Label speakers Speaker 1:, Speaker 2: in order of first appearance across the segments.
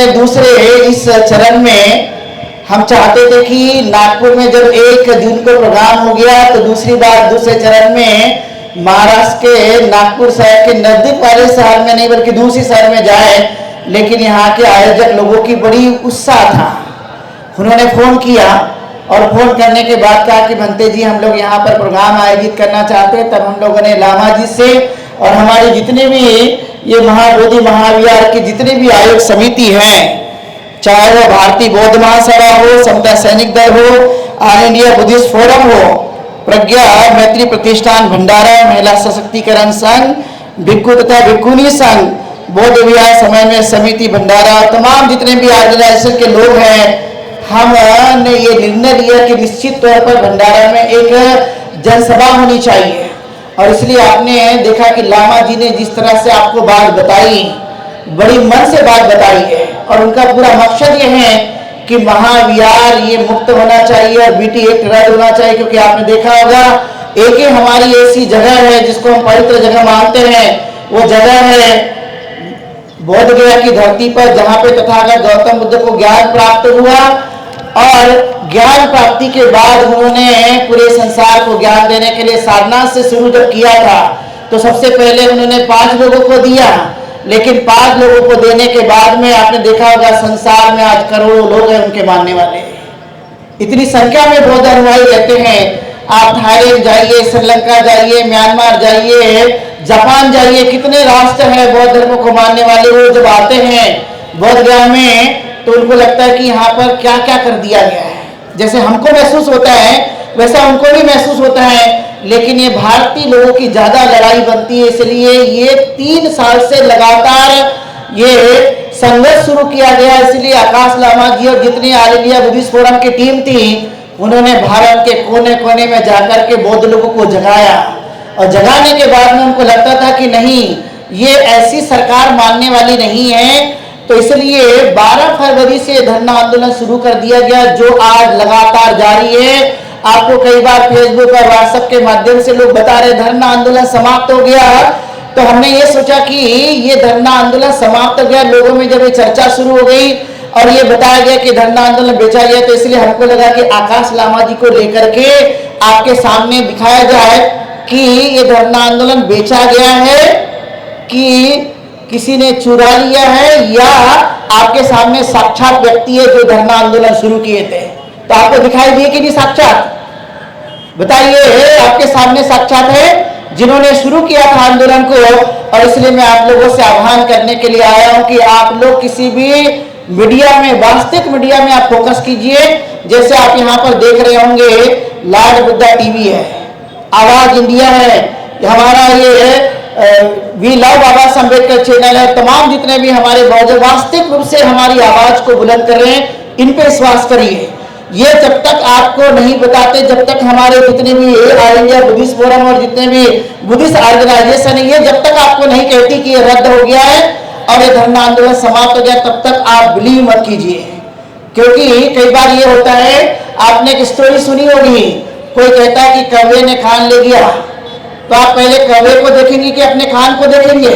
Speaker 1: दूसरे इस चरण में हम चाहते थे कि नागपुर में जब 1 जून को प्रोग्राम हो गया तो दूसरी बार दूसरे चरण में महाराष्ट्र के नागपुर शहर के नजदीक वाले शहर में नहीं बल्कि दूसरे शहर में जाए, लेकिन यहाँ के आयोजक लोगों की बड़ी उत्साह था। उन्होंने फ़ोन किया और फ़ोन करने के बाद कहा कि भंते जी हम लोग यहाँ पर प्रोग्राम आयोजित करना चाहते हैं। तब हम लोगों ने लामा जी से और हमारे जितने भी ये महाबोधि महाविहार की जितने भी आयोग समिति हैं, चाहे वो भारतीय बौद्ध महासभा हो, समता सैनिक दल हो, ऑल इंडिया बुद्धिस्ट फोरम हो, प्रज्ञा मैत्री प्रतिष्ठान भंडारा, महिला सशक्तिकरण संघ, भिक्खु तथा भिक्खुनी संघ, बौद्ध विहार समन्वय समिति भंडारा, तमाम जितने भी ऑर्गेनाइजेशन के लोग हैं, हमने ये निर्णय लिया कि निश्चित तौर पर भंडारा में एक जनसभा होनी चाहिए। और इसलिए आपने देखा कि लामा जी ने जिस तरह से आपको बात बताई, बड़ी मन से बात बताई है और उनका पूरा मकसद ये है कि महाविहार ये मुक्त होना चाहिए और बीटी एक्ट रद्द होना चाहिए। क्योंकि आपने देखा होगा एक ही हमारी ऐसी जगह है जिसको हम पवित्र जगह मानते हैं, वो जगह है बोध गया की धरती पर, जहाँ पे तथागत गौतम बुद्ध को ज्ञान प्राप्त हुआ और ज्ञान प्राप्ति के बाद उन्होंने पूरे संसार को ज्ञान देने के लिए सारनाथ से शुरू जब किया था तो सबसे पहले उन्होंने 5 लोगों को दिया, लेकिन 5 लोगों को देने के बाद में आपने देखा होगा संसार में आज करोड़ों लोग हैं उनके मानने वाले, इतनी संख्या में बौद्ध अनुयायी रहते हैं। आप थाईलैंड जाइए, श्रीलंका जाइए, म्यांमार जाइए, जापान जाइए, कितने राष्ट्र हैं बौद्ध धर्म को मानने वाले। वो जब आते हैं बौद्ध गया में तो उनको लगता है कि यहाँ पर क्या क्या कर दिया गया है। जैसे हमको महसूस होता है वैसा उनको भी महसूस होता है, लेकिन ये भारतीय लोगों की ज़्यादा लड़ाई बनती है। इसलिए ये 3 साल से लगातार ये संघर्ष शुरू किया गया। इसलिए आकाश लामा जी और जितनी ऑल इंडिया बुद्धिस्ट फोरम की टीम थी, उन्होंने भारत के कोने कोने में जाकर के बौद्ध लोगों को जगाया और जगाने के बाद में उनको लगता था कि नहीं, ये ऐसी सरकार मानने वाली नहीं है। तो इसलिए 12 फरवरी से धरना आंदोलन शुरू कर दिया गया, जो आज लगातार जारी है। आपको कई बार फेसबुक और व्हाट्सएप के माध्यम से लोग बता रहे धरना आंदोलन समाप्त हो गया, तो हमने ये सोचा कि ये धरना आंदोलन समाप्त हो गया। लोगों में जब ये चर्चा शुरू हो गई और ये बताया गया कि धरना आंदोलन बेचा गया, तो इसलिए हमको लगा कि आकाश लामा जी को लेकर के आपके सामने दिखाया जाए कि ये धरना आंदोलन बेचा गया है कि किसी ने चुरा लिया है, या आपके सामने साक्षात व्यक्ति है जो धरना आंदोलन शुरू किए थे। तो आपको दिखाई दिए कि नहीं साक्षात? बताइए, आपके सामने साक्षात है जिन्होंने शुरू किया था आंदोलन को। और इसलिए मैं आप लोगों से आह्वान करने के लिए आया हूं कि आप लोग किसी भी मीडिया में, वास्तविक मीडिया में आप फोकस कीजिए। जैसे आप यहाँ पर देख रहे होंगे लॉर्ड बुद्धा टीवी है, आवाज इंडिया है, हमारा ये we love Baba Ambedkar channel है। तमाम जितने भी हमारे बौद्ध वास्तविक रूप से हमारी आवाज को बुलंद कर रहे हैं, इन पे विश्वास करिए। ये जब तक आपको नहीं बताते, जब तक हमारे जितने भी ऑल इंडिया बुद्धिस्ट फोरम और जितने भी बुद्धिस्ट ऑर्गेनाइजेशन है, ये जब तक आपको नहीं कहती कि ये रद्द हो गया है और ये धरना आंदोलन समाप्त हो गया, तब तक आप बिलीव मत कीजिए। क्योंकि कई बार ये होता है, आपने एक स्टोरी सुनी होगी, कोई कहता है कि कौवे ने खान ले गया, तो आप पहले कौवे को देखेंगे कि अपने खान को देखेंगे?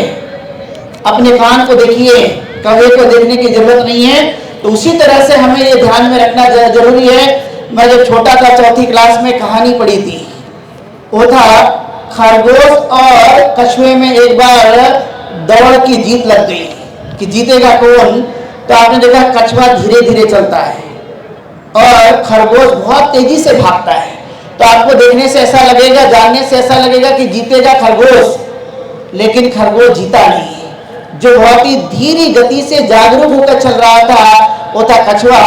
Speaker 1: अपने खान को देखिए, कौवे को देखने की जरूरत नहीं है। तो उसी तरह से हमें ये ध्यान में रखना जरूरी है। मैं जब छोटा था, 4th क्लास में कहानी पढ़ी थी, वो था खरगोश और कछुए में एक बार दौड़ की जीत लग गई कि जीतेगा कौन। तो आपने देखा कछुआ धीरे धीरे चलता है और खरगोश बहुत तेजी से भागता है। तो आपको देखने से ऐसा लगेगा, जानने से ऐसा लगेगा कि जीतेगा खरगोश, लेकिन खरगोश जीता नहीं। जो बहुत ही धीरे गति से जागरूक होकर चल रहा था वो था कछुआ।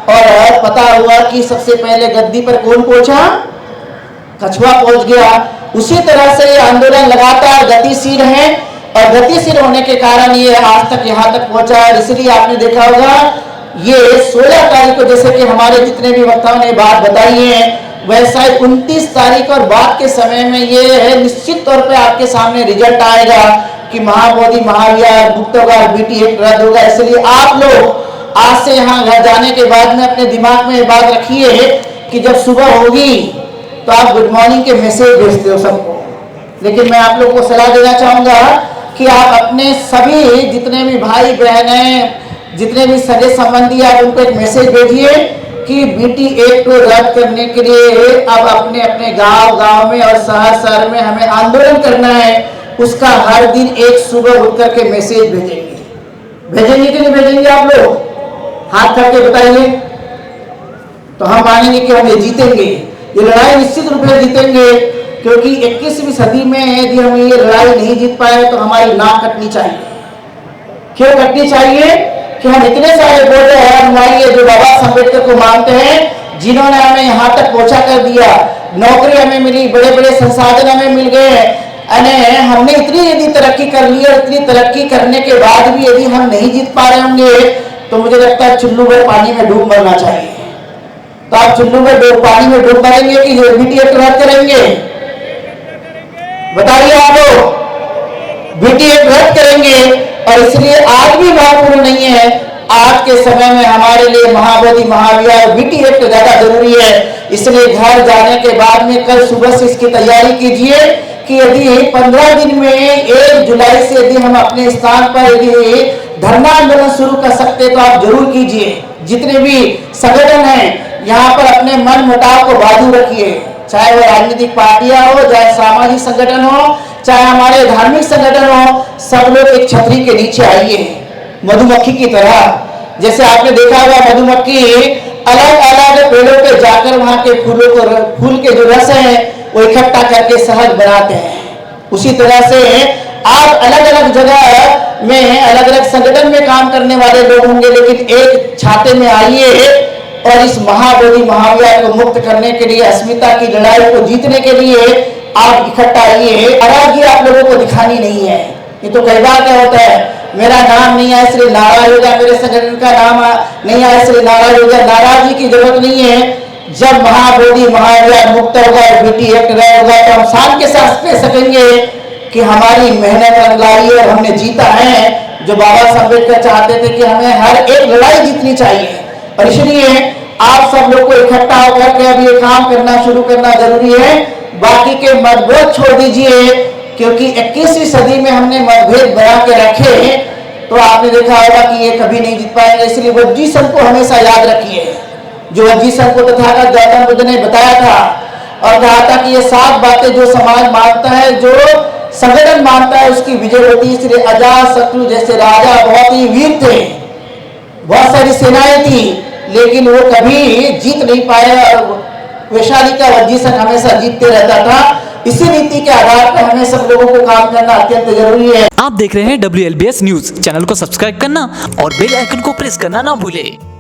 Speaker 1: और पता हुआ कि सबसे पहले गद्दी पर कौन पहुंचा? कछुआ पहुंच गया। उसी तरह से ये आंदोलन लगातार गतिशील है और गतिशील होने के कारण ये आज तक यहाँ तक पहुंचा है। इसलिए आपने देखा होगा ये 16 तारीख को, जैसे कि हमारे जितने भी वक्ताओं ने बात बताई है, वैसा ही 29 तारीख और बाद के समय में ये है निश्चित तौर पे आपके सामने रिजल्ट आएगा कि महाबोधि महाविहार मुक्त होगा, बीटी एक्ट रद्द होगा। इसलिए आप लोग आज से यहाँ घर जाने के बाद में अपने दिमाग में ये बात रखिए कि जब सुबह होगी तो आप गुड मॉर्निंग के मैसेज भेजते हो सबको, लेकिन मैं आप लोग को सलाह देना चाहूँगा कि आप अपने सभी जितने भी भाई बहन हैं, जितने भी सगे संबंधी आप उनको एक मैसेज भेजिए कि बीटी एक्ट को रद्द करने के लिए अब अपने अपने गांव में और शहर में हमें आंदोलन करना है। उसका हर दिन एक सुबह उठ करके मैसेज भेजेंगे कि नहीं भेजेंगे? आप लोग हाथ करके बताइए, तो हम मानेंगे कि हम ये जीतेंगे। ये लड़ाई निश्चित रूप से जीतेंगे, क्योंकि 21वीं सदी में यदि हम ये लड़ाई नहीं जीत पाए तो हमारी नाक कटनी चाहिए। क्यों कटनी चाहिए? कि हम इतने सारे बोले और अनुयायी है जो बाबा साहब अम्बेडकर को मानते हैं, जिन्होंने हमें यहाँ तक पहुंचा कर दिया, नौकरी हमें मिली, बड़े बड़े संसाधन हमें मिल गए, हमने इतनी यदि तरक्की कर ली और इतनी तरक्की करने के बाद भी यदि हम नहीं जीत पा रहे होंगे तो मुझे लगता है चुल्लू भर पानी में डूब मरना चाहिए। तो आप चुल्लू में पानी में डूब मरेंगे कि बीटी एक्ट रद्द करेंगे? बताइए आप लोग। बीटी एक्ट रद्द करेंगे, और इसलिए आज भी महत्वपूर्ण नहीं है। आज के समय में हमारे लिए महाबोधि महाविहार बीटी एक्ट ज्यादा जरूरी है। इसलिए घर जाने के बाद में कल सुबह से इसकी तैयारी कीजिए कि यदि 15 दिन में 1 जुलाई से यदि हम अपने स्थान पर यदि धरना आंदोलन शुरू कर सकते तो आप जरूर कीजिए। जितने भी संगठन हैं यहाँ पर अपने मन मुटाव को बाजू रखिए, चाहे वो राजनीतिक पार्टियां हो, चाहे सामाजिक संगठन हो, चाहे हमारे धार्मिक संगठन हो, सब लोग एक छतरी के नीचे आइए मधुमक्खी की तरह। जैसे आपने देखा होगा मधुमक्खी अलग अलग पेड़ों पे जाकर वहां के फूल के जो रस है वो इकट्ठा करके शहद बनाते हैं। उसी तरह से आप अलग अलग जगह में अलग अलग संगठन में काम करने वाले लोग होंगे, लेकिन एक छाते में आइए और इस महाबोधि महाविहार को मुक्त करने के लिए, अस्मिता की लड़ाई को जीतने के लिए आप इकट्ठा आइए। नाराजगी आप लोगों को दिखानी नहीं है। ये तो कई बार क्या होता है, मेरा नाम नहीं आया इसलिए नाराज हो गया, मेरे संगठन का नाम नहीं आया इसलिए नाराज हो गया। नाराजगी की जरूरत नहीं है। जब महाबोधि महाविहार मुक्त होगा, बीटी एक्ट रद्द होगा, तो हम शान के साथ कह सकेंगे कि हमारी मेहनत रंगाई और हमने जीता है जो बाबा साहब अम्बेडकर चाहते थे कि हमें हर एक लड़ाई जीतनी चाहिए। और इसलिए आप सब लोग को इकट्ठा होकर के अब ये काम करना शुरू करना जरूरी है। बाकी के मतभेद छोड़ दीजिए, क्योंकि 21वीं सदी में हमने मतभेद बना के रखे तो आपने देखा होगा कि ये कभी नहीं जीत पाएंगे। इसलिए वज्जी संघ को हमेशा याद रखिए, जो वज्जी संघ को तथागत गौतम बुद्ध ने बताया था और कहा था कि ये 7 बातें जो समाज मानता है, जो संगठन मानता है, उसकी विजय होती है। इसलिए अजातशत्रु जैसे राजा बहुत ही वीर थे, बहुत सारी सेनाएं थी, लेकिन वो कभी जीत नहीं पाए और वैशाली का वज्जी संघ हमेशा जीतते रहता था। इसी नीति के आधार पर हमें सब लोगों को काम करना अत्यंत जरूरी है।
Speaker 2: आप देख रहे हैं WLBS न्यूज। चैनल को सब्सक्राइब करना और बेल आइकन को प्रेस करना ना भूलें।